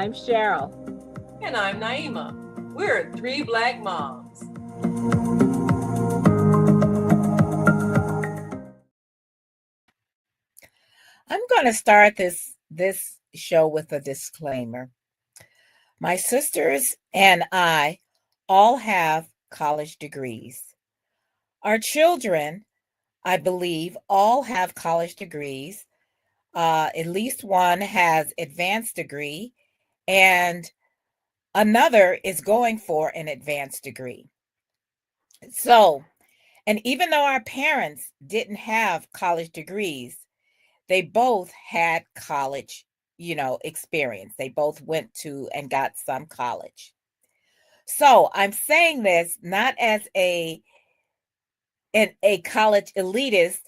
I'm Cheryl. And I'm Naima. We're three Black moms. I'm going to start this show with a disclaimer. My sisters and I all have college degrees. Our children, I believe, all have college degrees. At least one has advanced degree, and another is going for an advanced degree. So, and even though our parents didn't have college degrees, they both had college, experience. They both went to and got some college. So I'm saying this not as a college elitist,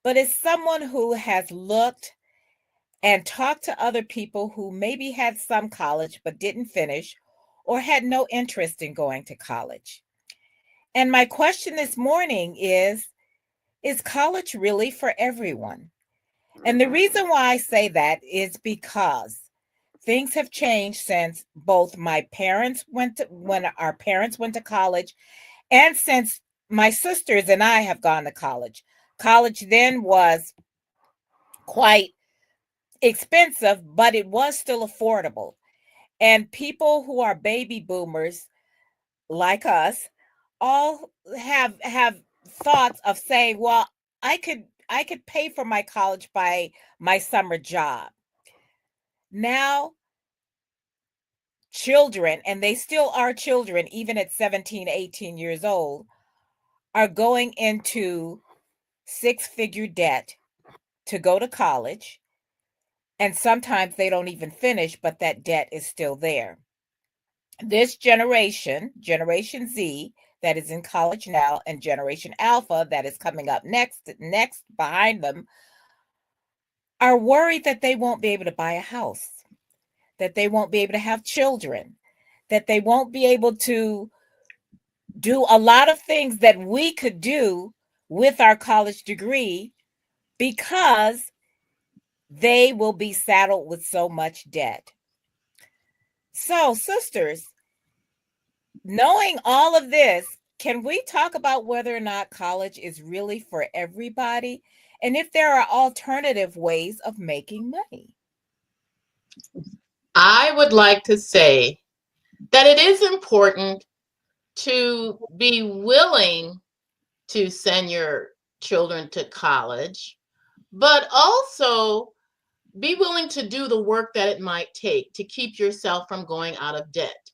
but as someone who has looked and talked to other people who maybe had some college but didn't finish or had no interest in going to college. And my question this morning is college really for everyone? And the reason why I say that is because things have changed since both my parents went to when our parents went to college and since my sisters and I have gone to college. College then was quite expensive, but it was still affordable. And people who are baby boomers like us all have thoughts of saying, well, I could pay for my college by my summer job. Now children, and they still are children even at 17, 18 years old, are going into six-figure debt to go to college, and sometimes they don't even finish, but that debt is still there. This Generation Z, that is in college now, and Generation Alpha, that is coming up next behind them, are worried that they won't be able to buy a house, that they won't be able to have children, that they won't be able to do a lot of things that we could do with our college degree because they will be saddled with so much debt. So, sisters, knowing all of this, can we talk about whether or not college is really for everybody and if there are alternative ways of making money? I would like to say that it is important to be willing to send your children to college, but also be willing to do the work that it might take to keep yourself from going out of debt.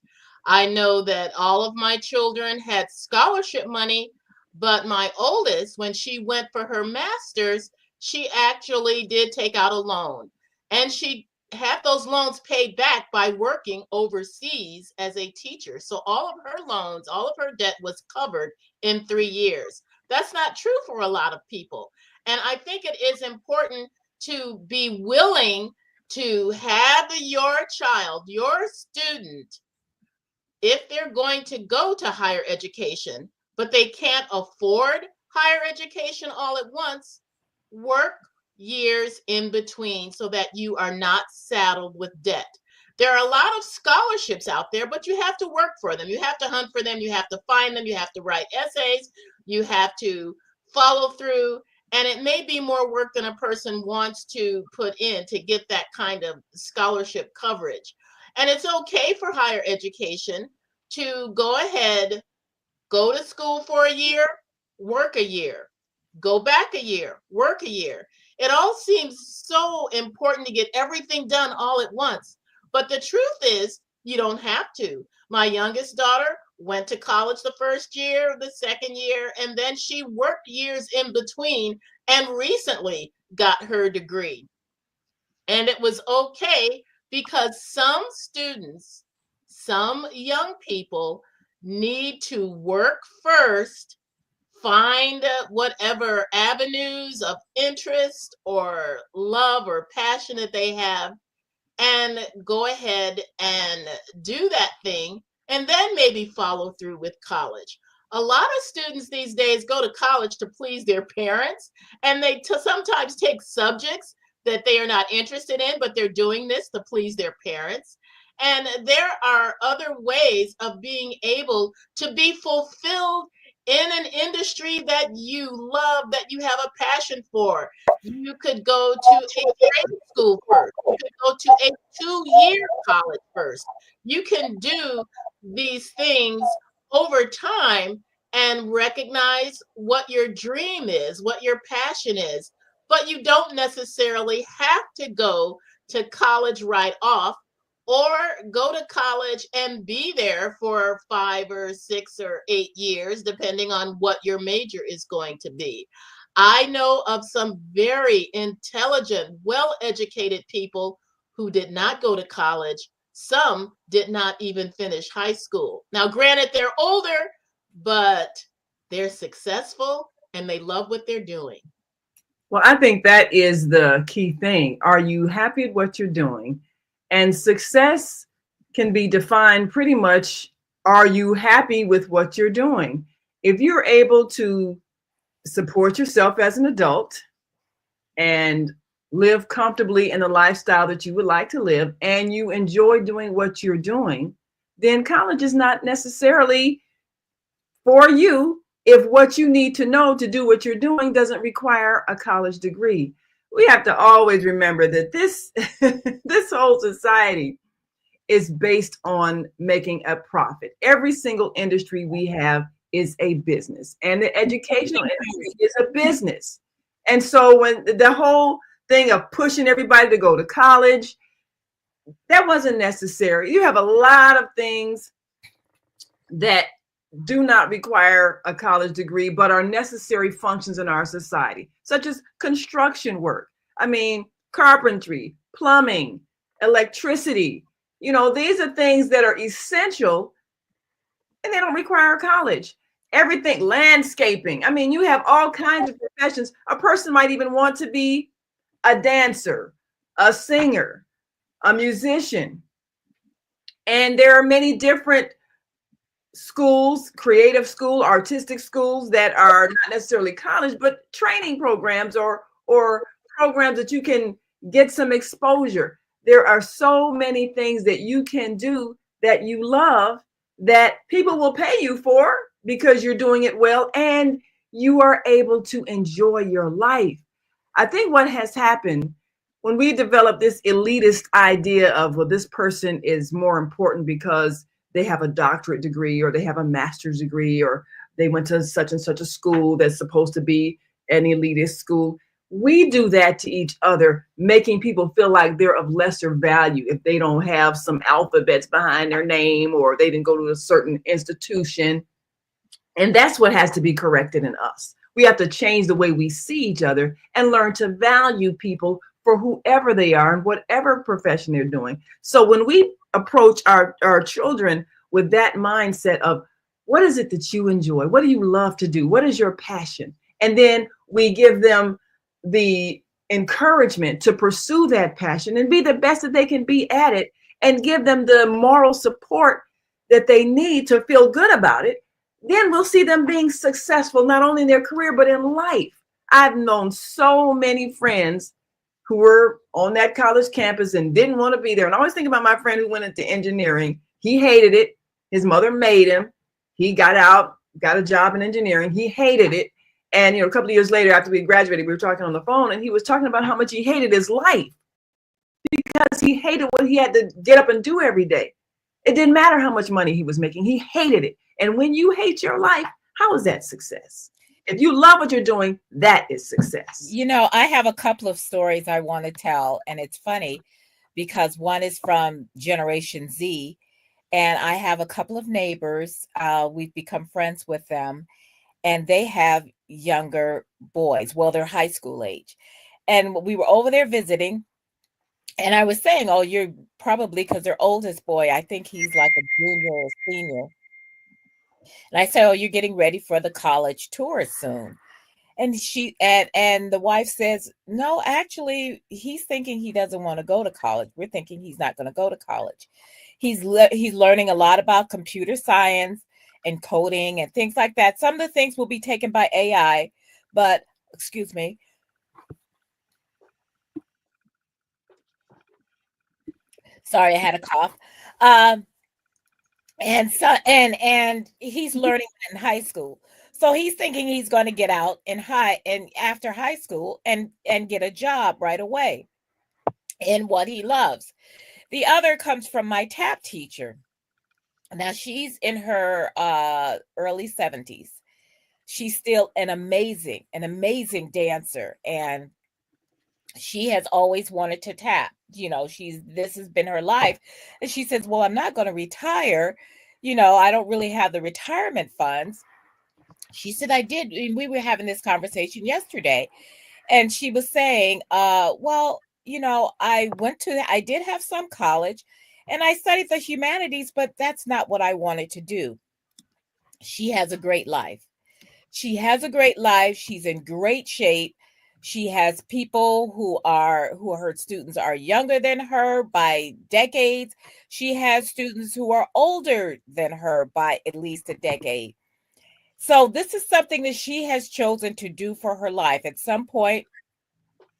I know that all of my children had scholarship money, but my oldest, when she went for her master's, she actually did take out a loan. And she had those loans paid back by working overseas as a teacher. So all of her loans, all of her debt was covered in 3 years. That's not true for a lot of people. And I think it is important to be willing to have your child, your student, if they're going to go to higher education, but they can't afford higher education all at once, work years in between so that you are not saddled with debt. There are a lot of scholarships out there, but you have to work for them. You have to hunt for them. You have to find them. You have to write essays. You have to follow through. And it may be more work than a person wants to put in to get that kind of scholarship coverage. And it's okay for higher education to go ahead, go to school for a year, work a year, go back a year, work a year. It all seems so important to get everything done all at once. But the truth is, you don't have to. My youngest daughter went to college the first year, the second year, and then she worked years in between and recently got her degree. And it was okay because some students, some young people need to work first, find whatever avenues of interest or love or passion that they have, and go ahead and do that thing, and then maybe follow through with college. A lot of students these days go to college to please their parents, and they sometimes take subjects that they are not interested in, but they're doing this to please their parents. And there are other ways of being able to be fulfilled in an industry that you love, that you have a passion for. You could go to a trade school first. You could go to a 2-year college first. You can do these things over time and recognize what your dream is, what your passion is. But you don't necessarily have to go to college right off, or go to college and be there for 5 or 6 or 8 years, depending on what your major is going to be. I know of some very intelligent, well-educated people who did not go to college. Some did not even finish high school. Now, granted, they're older, but they're successful and they love what they're doing. Well, I think that is the key thing. Are you happy at what you're doing? And success can be defined pretty much, are you happy with what you're doing? If you're able to support yourself as an adult and live comfortably in the lifestyle that you would like to live, and you enjoy doing what you're doing, then college is not necessarily for you if what you need to know to do what you're doing doesn't require a college degree. We have to always remember that this this whole society is based on making a profit. Every single industry we have is a business, and the educational industry is a business. And so when the whole thing of pushing everybody to go to college, that wasn't necessary. You have a lot of things that do not require a college degree, but are necessary functions in our society, such as construction work. I mean, carpentry, plumbing, electricity. You know, these are things that are essential and they don't require college. Everything, landscaping. I mean, you have all kinds of professions. A person might even want to be a dancer, a singer, a musician. And there are many different schools, creative school, artistic schools that are not necessarily college, but training programs or programs that you can get some exposure. There are so many things that you can do that you love that people will pay you for because you're doing it well and you are able to enjoy your life. I think what has happened when we develop this elitist idea of, well, this person is more important because they have a doctorate degree or they have a master's degree or they went to such and such a school that's supposed to be an elitist school. We do that to each other, making people feel like they're of lesser value if they don't have some alphabets behind their name or they didn't go to a certain institution. And that's what has to be corrected in us. We have to change the way we see each other and learn to value people for whoever they are and whatever profession they're doing. So when we approach our children with that mindset of, what is it that you enjoy? What do you love to do? What is your passion? And then we give them the encouragement to pursue that passion and be the best that they can be at it, and give them the moral support that they need to feel good about it. Then we'll see them being successful, not only in their career, but in life. I've known so many friends who were on that college campus and didn't want to be there. And I always think about my friend who went into engineering. He hated it. His mother made him. He got out, got a job in engineering. He hated it. And, a couple of years later, after we graduated, we were talking on the phone, and he was talking about how much he hated his life because he hated what he had to get up and do every day. It didn't matter how much money he was making. He hated it. And when you hate your life, how is that success? If you love what you're doing, that is success. I have a couple of stories I want to tell, and it's funny because one is from Generation Z, and I have a couple of neighbors. We've become friends with them, and they have younger boys. Well, they're high school age. And we were over there visiting, and I was saying, oh, you're probably, because their oldest boy, I think he's like a junior or senior. And I said, oh, you're getting ready for the college tour soon. And and the wife says, no, actually, he's thinking he doesn't want to go to college. We're thinking he's not going to go to college. He's learning a lot about computer science and coding and things like that. Some of the things will be taken by AI, but excuse me. Sorry, I had a cough. Um, and so and he's learning in high school. So he's thinking he's going to get out in high and after high school and get a job right away in what he loves. The other comes from my tap teacher. Now she's in her early 70s. She's still an amazing dancer, and she has always wanted to tap. You know, this has been her life. And she says, "Well, I'm not going to retire. You know, I don't really have the retirement funds." She said, "I did." And we were having this conversation yesterday, and she was saying, well, you know, I did have some college and I studied the humanities, but that's not what I wanted to do." She has a great life. She has a great life. She's in great shape. She has people who her students are younger than her by decades. She has students who are older than her by at least a decade. So this is something that she has chosen to do for her life. At some point,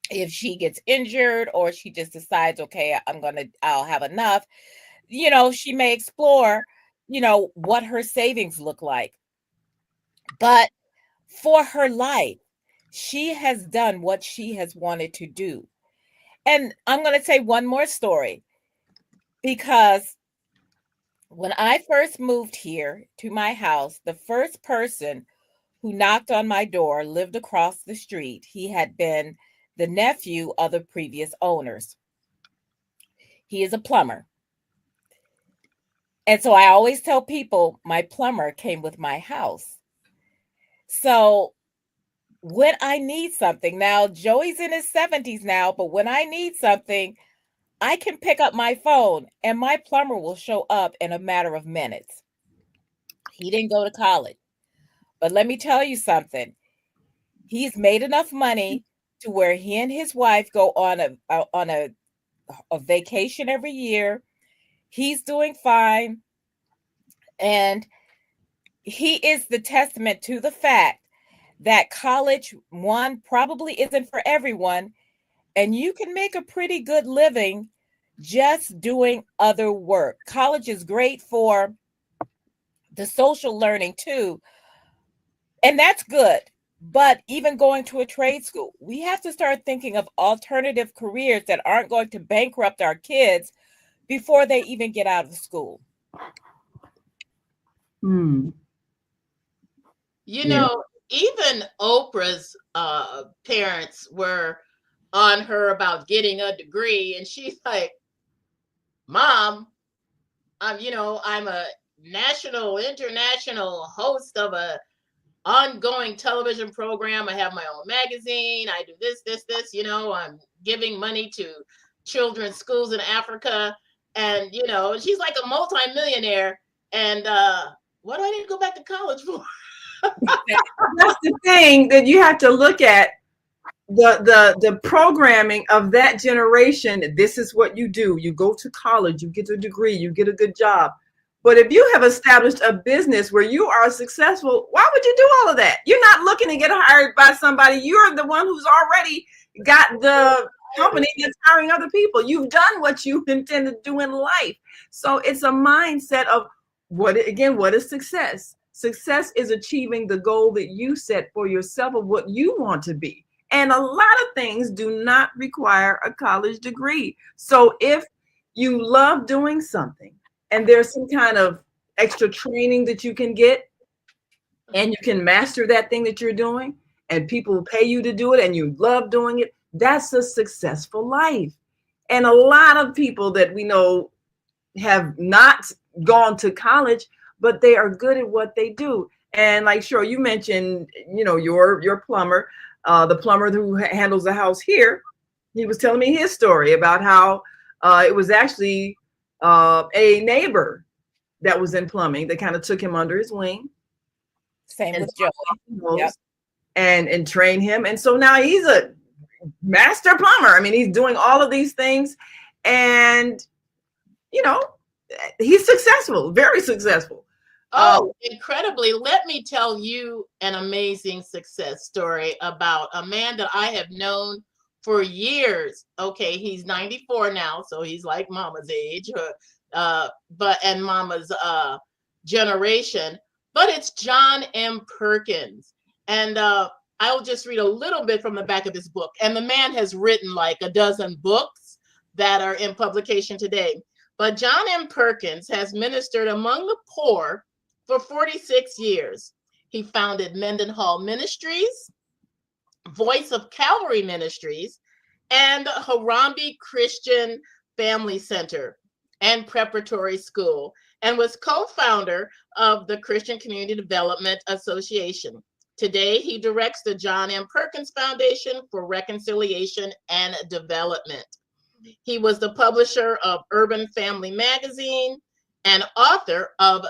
if she gets injured or she just decides, okay, I'll have enough, you know, she may explore, you know, what her savings look like. But for her life, she has done what she has wanted to do. And I'm going to say one more story, because when I first moved here to my house, the first person who knocked on my door lived across the street. He had been the nephew of the previous owners. He is a plumber. And so I always tell people my plumber came with my house. So when I need something, now Joey's in his 70s now, but when I need something, I can pick up my phone and my plumber will show up in a matter of minutes. He didn't go to college, but let me tell you something. He's made enough money to where he and his wife go on a vacation every year. He's doing fine. And he is the testament to the fact that college, one, probably isn't for everyone. And you can make a pretty good living just doing other work. College is great for the social learning too. And that's good. But even going to a trade school, we have to start thinking of alternative careers that aren't going to bankrupt our kids before they even get out of school. You know, even Oprah's parents were on her about getting a degree, and she's like, "Mom, I'm a national, international host of a ongoing television program. I have my own magazine. I do this. I'm giving money to children's schools in Africa." And, she's like a multimillionaire. And what do I need to go back to college for? That's the thing that you have to look at. The programming of that generation. This is what you do. You go to college, you get a degree, you get a good job. But if you have established a business where you are successful, why would you do all of that? You're not looking to get hired by somebody. You're the one who's already got the company that's hiring other people. You've done what you intend to do in life. So it's a mindset of what is success? Success is achieving the goal that you set for yourself of what you want to be. And a lot of things do not require a college degree. So if you love doing something and there's some kind of extra training that you can get and you can master that thing that you're doing and people pay you to do it and you love doing it, that's a successful life. And a lot of people that we know have not gone to college, but they are good at what they do. And like, sure, you mentioned, your plumber, the plumber who handles the house here. He was telling me his story about how it was actually a neighbor that was in plumbing that kind of took him under his wing. Same with Joey. Yep. And train him. And so now he's a master plumber. I mean, he's doing all of these things and, he's successful, very successful. Oh, incredibly. Let me tell you an amazing success story about a man that I have known for years. Okay, he's 94 now, so he's like mama's age. and Mama's generation, but it's John M. Perkins. And I'll just read a little bit from the back of this book. And the man has written like a dozen books that are in publication today. But John M. Perkins has ministered among the poor for 46 years. He founded Mendenhall Ministries, Voice of Calvary Ministries, and Harambee Christian Family Center and Preparatory School, and was co-founder of the Christian Community Development Association. Today, he directs the John M. Perkins Foundation for Reconciliation and Development. He was the publisher of Urban Family Magazine and author of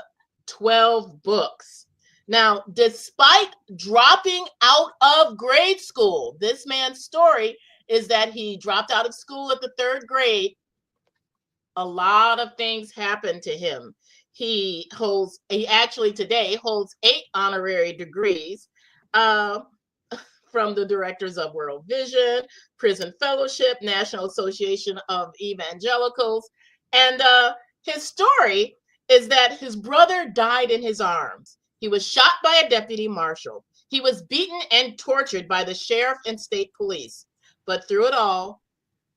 12 books. Now, despite dropping out of grade school, this man's story is that he dropped out of school at the 3rd grade. A lot of things happened to him. He actually today holds 8 honorary degrees from the directors of World Vision, Prison Fellowship, National Association of Evangelicals. And his story is that his brother died in his arms. He was shot by a deputy marshal. He was beaten and tortured by the sheriff and state police. But through it all,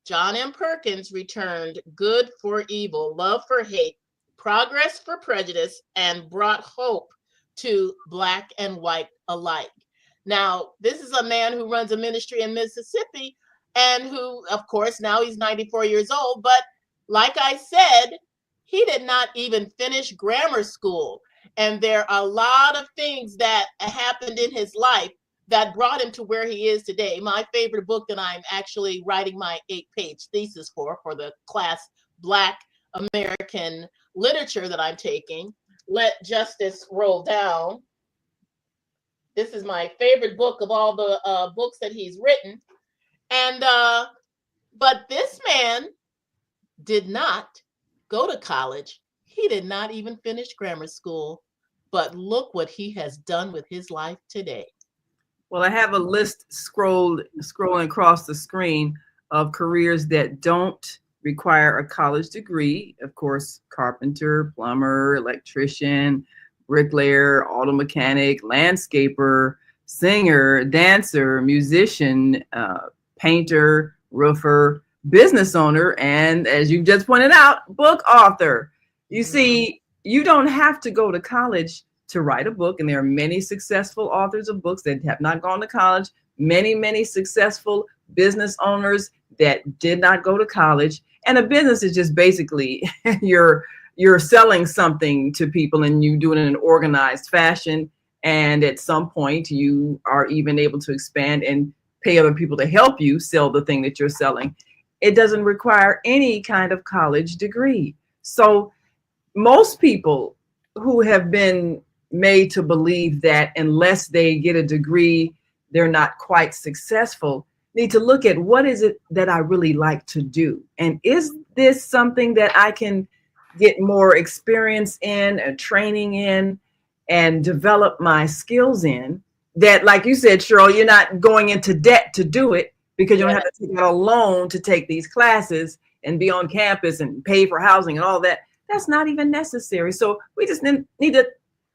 John M. Perkins returned good for evil, love for hate, progress for prejudice, and brought hope to Black and white alike. Now, this is a man who runs a ministry in Mississippi and who, of course, now he's 94 years old. But like I said, he did not even finish grammar school. And there are a lot of things that happened in his life that brought him to where he is today. My favorite book that I'm actually writing my 8-page thesis for the class Black American Literature that I'm taking, Let Justice Roll Down. This is my favorite book of all the books that he's written. And but this man did not go to college. He did not even finish grammar school. But look what he has done with his life today. Well, I have a list scrolling across the screen of careers that don't require a college degree. Of course, carpenter, plumber, electrician, bricklayer, auto mechanic, landscaper, singer, dancer, musician, painter, roofer, business owner, and as you just pointed out, book author. You see, you don't have to go to college to write a book, and there are many successful authors of books that have not gone to college, many successful business owners that did not go to college. And a business is just basically you're selling something to people, and you do it in an organized fashion. And at some point, you are even able to expand and pay other people to help you sell the thing that you're selling. It doesn't require any kind of college degree. So most people who have been made to believe that unless they get a degree, they're not quite successful, need to look at what is it that I really like to do? And is this something that I can get more experience in and training in and develop my skills in? That, like you said, Cheryl, you're not going into debt to do it because you don't have to take out a loan to take these classes and be on campus and pay for housing and all that. That's not even necessary. So we just need to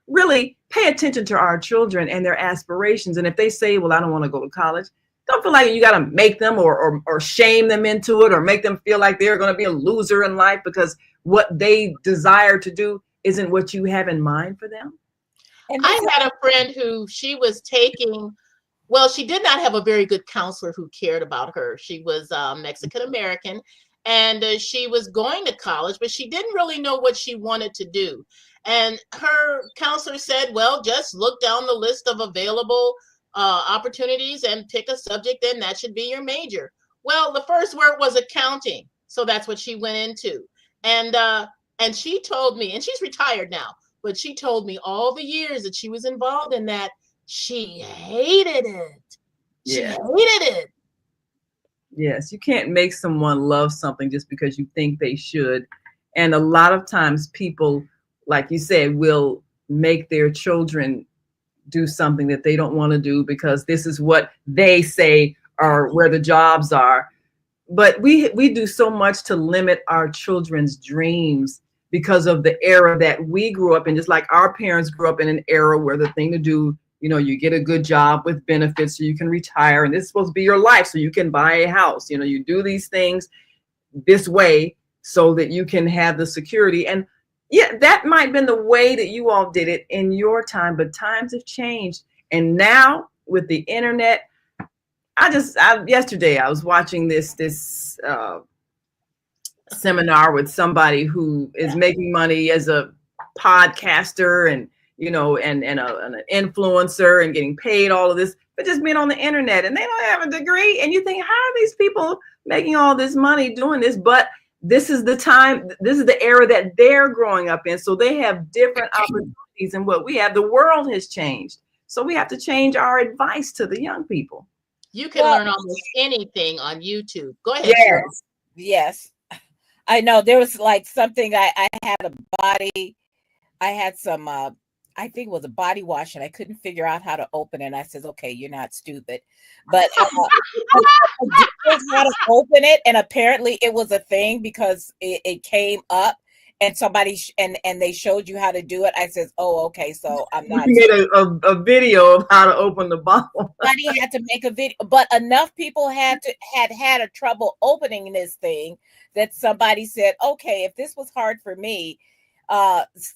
really pay attention to our children and their aspirations. And if they say, well, I don't want to go to college, don't feel like you got to make them or shame them into it or make them feel like they're going to be a loser in life because what they desire to do isn't what you have in mind for them. And I had a friend who she was taking, well, she did not have a very good counselor who cared about her. She was Mexican American, and she was going to college, but she didn't really know what she wanted to do. And her counselor said, well, just look down the list of available opportunities and pick a subject, and that should be your major. Well, the first word was accounting. So that's what she went into. And she told me, and she's retired now, but she told me all the years that she was involved in that, she hated it. She hated it. Yes, you can't make someone love something just because you think they should. And a lot of times people, like you said, will make their children do something that they don't want to do because this is what they say are where the jobs are. But we do so much to limit our children's dreams because of the era that we grew up in, just like our parents grew up in an era where the thing to do, you get a good job with benefits so you can retire, and this is supposed to be your life so you can buy a house. You do these things this way so that you can have the security. And yeah, that might have been the way that you all did it in your time, but times have changed. And now with the internet, yesterday I was watching this seminar with somebody who is making money as a podcaster and and an influencer and getting paid all of this, but just being on the internet, and they don't have a degree. And you think, how are these people making all this money doing this? But this is the time, this is the era that they're growing up in. So they have different opportunities than what we have. The world has changed. So we have to change our advice to the young people. You can learn almost anything on YouTube. Go ahead. Yes. Yes. I know there was like something I had some I think it was a body wash, and I couldn't figure out how to open it. And I says, okay, you're not stupid. But I didn't know how to open it, and apparently it was a thing because it came up and somebody and they showed you how to do it. I says, oh, okay, so I'm not. You made a video of how to open the bottle. Somebody had to make a video, but enough people had a trouble opening this thing that somebody said, okay, if this was hard for me, it's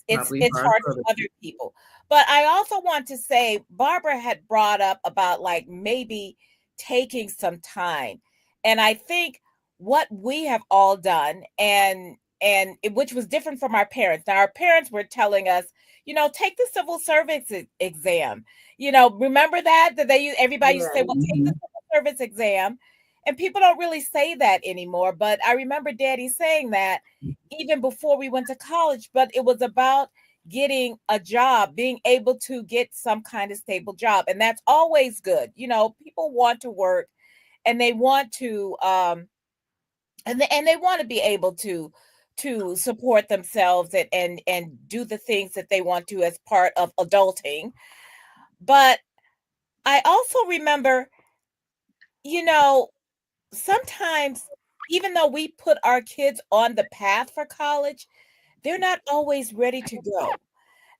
hard for other people. But I also want to say, Barbara had brought up about like maybe taking some time, and I think what we have all done, and which was different from our parents. Now our parents were telling us, take the civil service exam. Remember that everybody used to say, well, take the civil service exam. And people don't really say that anymore. But I remember Daddy saying that even before we went to college. But it was about getting a job, being able to get some kind of stable job. And that's always good. People want to work, and they want to and they want to be able to support themselves and do the things that they want to as part of adulting. But I also remember, sometimes, even though we put our kids on the path for college, they're not always ready to go.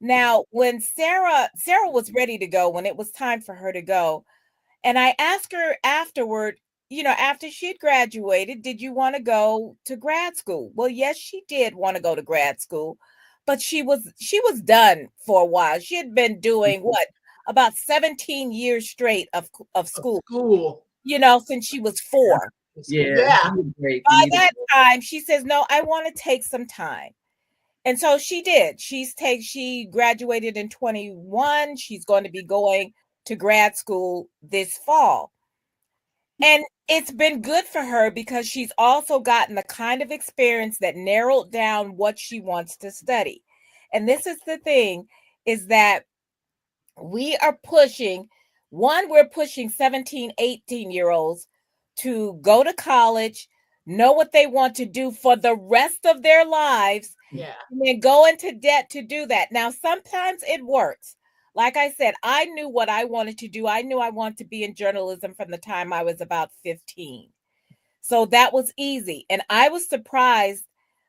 Now, when Sarah was ready to go, when it was time for her to go, and I asked her afterward, after she'd graduated, did you want to go to grad school? Well, yes, she did want to go to grad school, but she was done for a while. She had been doing about 17 years straight of school. Since she was 4. Yeah. By that time, she says, no, I want to take some time. And so she did. She graduated in 21. She's going to be going to grad school this fall. And it's been good for her because she's also gotten the kind of experience that narrowed down what she wants to study. And this is the thing, is that we're pushing 17, 18-year-olds to go to college, know what they want to do for the rest of their lives, and then go into debt to do that. Now, sometimes it works. Like I said, I knew what I wanted to do. I knew I wanted to be in journalism from the time I was about 15. So that was easy. And I was surprised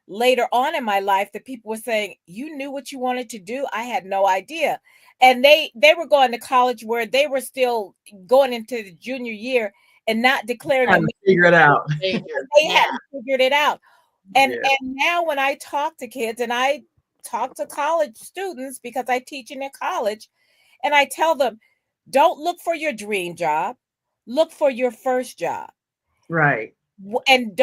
later on in my life that people were saying, you knew what you wanted to do? I had no idea. And they were going to college where they were still going into the junior year and not declaring to figure it out. They hadn't figured it out. And now when I talk to kids, and I talk to college students because I teach in a college, and I tell them, don't look for your dream job, look for your first job. Right. And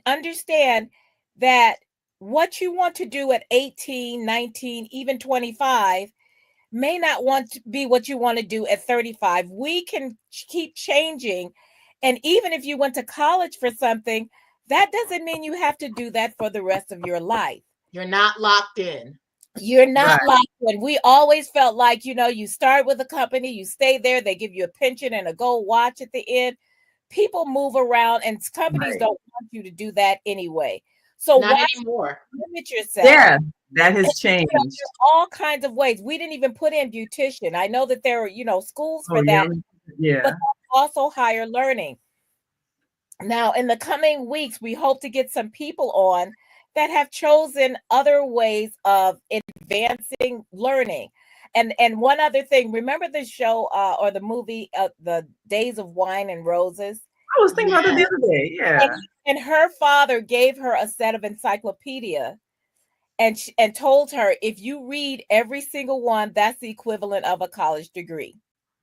understand that what you want to do at 18, 19, even 25 may not want to be what you want to do at 35. We can keep changing. And even if you went to college for something, that doesn't mean you have to do that for the rest of your life. You're not locked in. You're not locked in. We always felt like, you start with a company, you stay there, they give you a pension and a gold watch at the end. People move around, and companies don't want you to do that anyway. So not anymore. Limit yourself. Yeah, that has changed. All kinds of ways. We didn't even put in beautician. I know that there are, schools for that. Yeah. But also higher learning. Now, in the coming weeks, we hope to get some people on that have chosen other ways of advancing learning. And one other thing, remember the show or the movie, The Days of Wine and Roses? I was thinking about that the Yes. other day. Yeah. And her father gave her a set of encyclopedia and told her, if you read every single one, that's the equivalent of a college degree.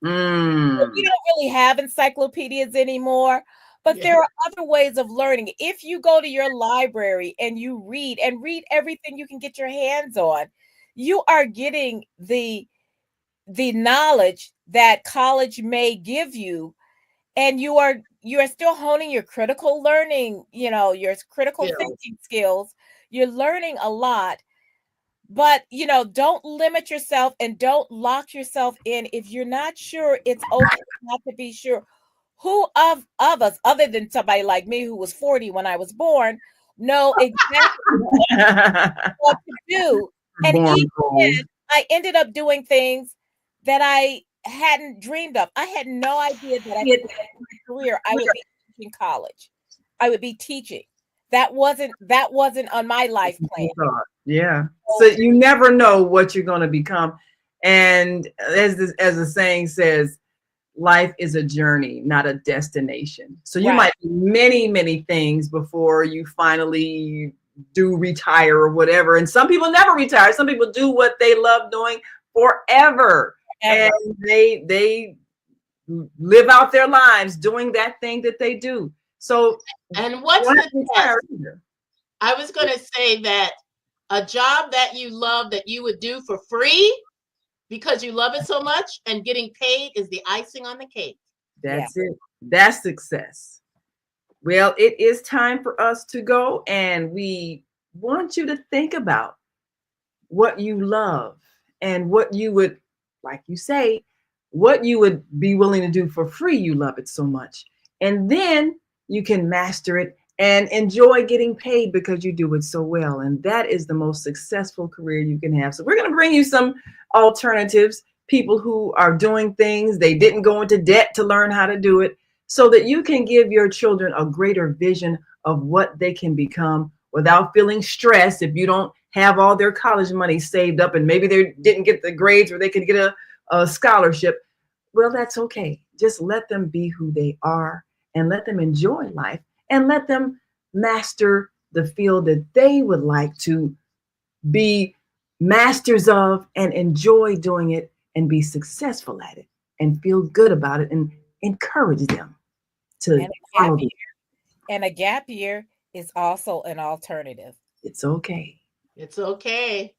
Mm. We don't really have encyclopedias anymore, but Yeah. there are other ways of learning. If you go to your library and you read everything you can get your hands on, you are getting the knowledge that college may give you, and you are still honing your critical learning, your critical Skills. thinking skills. You're learning a lot, but don't limit yourself and don't lock yourself in. If you're not sure, it's okay not to be sure. Who of us, other than somebody like me who was 40 when I was born, know exactly what to do? And Born even gold. then, I ended up doing things that I hadn't dreamed of. I had no idea that I could, in my career, I would be teaching college. I would be teaching. That wasn't on my life plan. Yeah. So you never know what you're going to become. And as the saying says, life is a journey, not a destination. So you Right. might do many, many things before you finally do retire or whatever. And some people never retire. Some people do what they love doing forever. Ever. And they live out their lives doing that thing that they do. So And what's don't the have to retire test? either. I was going to say that a job that you love that you would do for free because you love it so much and getting paid is the icing on the cake. That's it. That's success. Well, it is time for us to go, and we want you to think about what you love and what you would, like you say, what you would be willing to do for free. You love it so much. And then you can master it and enjoy getting paid because you do it so well. And that is the most successful career you can have. So we're going to bring you some alternatives, people who are doing things, they didn't go into debt to learn how to do it, so that you can give your children a greater vision of what they can become without feeling stressed if you don't have all their college money saved up and maybe they didn't get the grades where they could get a scholarship. Well, that's okay. Just let them be who they are and let them enjoy life and let them master the field that they would like to be masters of and enjoy doing it and be successful at it and feel good about it and encourage them to follow it. And a gap year is also an alternative. It's okay. It's okay.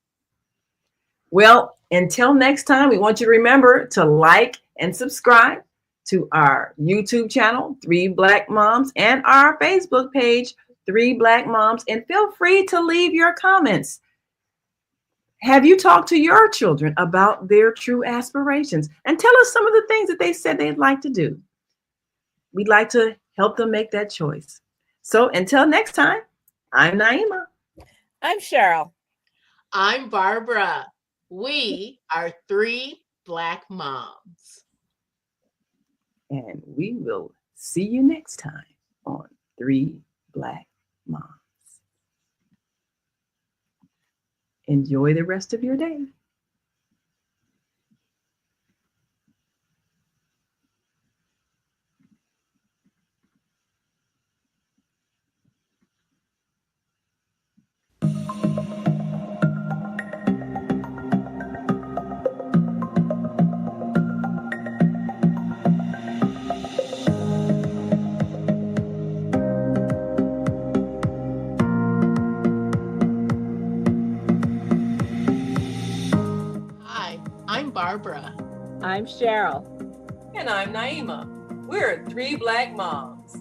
Well, until next time, we want you to remember to like and subscribe to our YouTube channel, 3 Black Moms, and our Facebook page, 3 Black Moms, and feel free to leave your comments. Have you talked to your children about their true aspirations? And tell us some of the things that they said they'd like to do. We'd like to help them make that choice. So until next time, I'm Naima. I'm Cheryl. I'm Barbara. We are 3 Black Moms. And we will see you next time on 3 Black Moms. Enjoy the rest of your day. Hi, I'm Barbara. I'm Cheryl. And I'm Naima. We're 3 Black Moms.